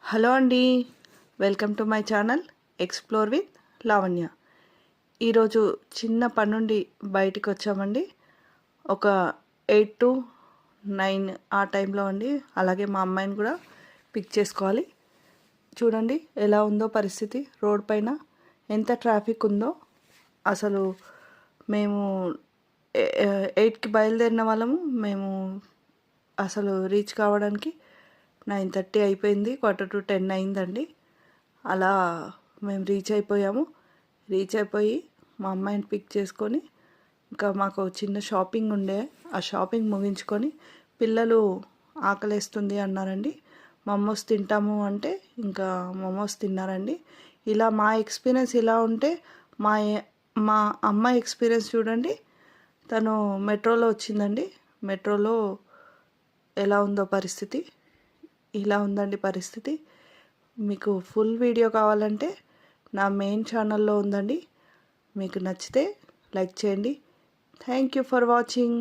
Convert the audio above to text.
Hello అండి, welcome to my channel explore with Lavanya. ఈరోజు చిన్న పని నుండి బయటికి వచ్చామండి. ఒక 8 to 9 ఆ టైంలో అండి. అలాగే మా అమ్మాయిని కూడా పిక్ చేసుకోవాలి. చూడండి ఎలా ఉందో పరిస్థితి. రోడ్ పైన ఎంత ట్రాఫిక్ ఉందో. అసలు మేము 8కి బయలుదేరిన వాళ్ళము. మేము అసలు రీచ్ కావడానికి 9:30 అయిపోయింది. 9:45 అయిందండి. అలా మేము రీచ్ అయిపోయాము. రీచ్ అయిపోయి మా అమ్మాయిని పిక్ చేసుకొని ఇంకా మాకు చిన్న షాపింగ్ ఉండే, ఆ షాపింగ్ ముగించుకొని పిల్లలు ఆకలేస్తుంది అన్నారండి. మమోస్ తింటాము అంటే ఇంకా మమోస్ తిన్నారండి. ఇలా మా ఎక్స్పీరియన్స్ ఇలా ఉంటే మా మా అమ్మాయి ఎక్స్పీరియన్స్ చూడండి. తను మెట్రోలో వచ్చిందండి. మెట్రోలో ఎలా ఉందో పరిస్థితి. ఇలా ఉందండి పరిస్థితి. మీకు ఫుల్ వీడియో కావాలంటే నా మెయిన్ ఛానల్లో ఉందండి. మీకు నచ్చితే లైక్ చేయండి. Thank you for watching.